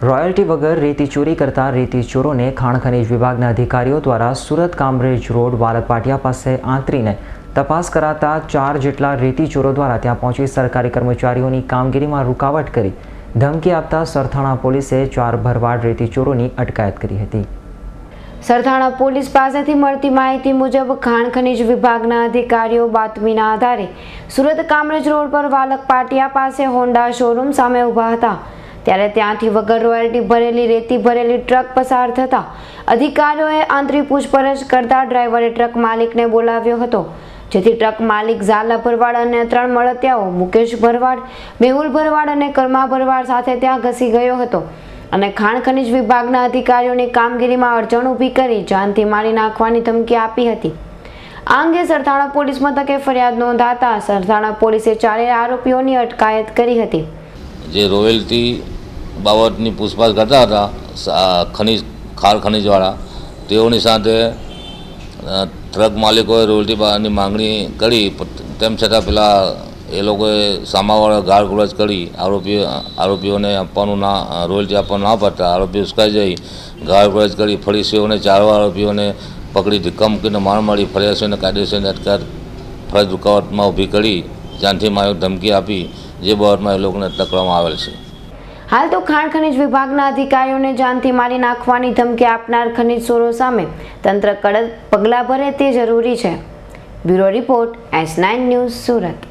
Royalty વગર રેતી ચોરી કરતા રેતી ચોરોને ખાણ ખનીજ વિભાગના અધિકારીઓ દ્વારા સુરત કામરેજ રોડ વાલકપાટિયા પાસે આંતરીને તપાસ કરાતા 4 જેટલા રેતી ચોરો દ્વારા ત્યાં પહોંચી સરકારી કર્મચારીઓની કામગીરીમાં રૂકાવટ કરી ધમકી આપતા સરથાણા પોલીસે 4 ભરવાડ રેતી ચોરોની અટકાયત કરી હતી। સરથાણા પોલીસ પાસેથી મળતી માહિતી મુજબ ખાણ ખનીજ વિભાગના અધિકારીઓ બાતમીના આધારે સુરત કામરેજ રોડ પર વાલકપાટિયા પાસે હોન્ડા શોરૂમ સામે ઊભા હતા ત્યારે ત્યાંથી વગર રોયલ્ટી ભરેલી રેતી ભરેલી ટ્રક પસાર થતા અધિકારીઓએ આંતરિક પૂછપરછ કરતા ડ્રાઈવરે ટ્રક માલિકને બોલાવ્યો હતો, જેથી ટ્રક માલિક ઝાલા ભરવાડ અને 3 મળતિયાઓ મુકેશ ભરવાડ, મેહુલ ભરવાડ અને કર્મા ભરવાડ સાથે ત્યાં ઘસી ગયો હતો અને ખાણ ખનીજ વિભાગના અધિકારીઓની કામગીરીમાં અડચણ ઊભી કરી જાનથી મારી નાખવાની ધમકી આપી હતી। આ અંગે સરથાણા પોલીસ મથકે ફરિયાદ નોંધાતા સરથાણા પોલીસે 4 આરોપીઓની અટકાયત કરી હતી। જે રોયલ્ટી બાબતની પૂછપરછ કરતા હતા ખાણ ખનીજવાળા તેઓની સાથે ટ્રક માલિકોએ રોયલ્ટીની માંગણી કરી, તેમ છતાં પેલા એ લોકોએ સામાવાળા ગાળ ગુલાજ કરી આરોપીઓને આપવાનું રોયલ્ટી આપવાનું ના પડતા આરોપીઓ ઉશ્કેરાઈ જઈ ગાળ ગુલાજ કરી ફરીસીઓને 4 આરોપીઓને પકડી ધક્કા મૂકીને માર મારી ફરિયાદીઓને કાયદેસરની અટકાયત ફરજ રૂકાવટમાં ઊભી કરી જાનથી મારી ધમકી આપી, જે બાબતમાં એ લોકોને પકડવામાં આવેલ છે। હાલ તો ખાણ ખનીજ વિભાગના અધિકારીઓને જાનથી મારી નાખવાની ધમકી આપનાર ખનીજ ચોરો સામે તંત્ર કડક પગલાં ભરે તે જરૂરી છે। Bureau report S9 news Surat.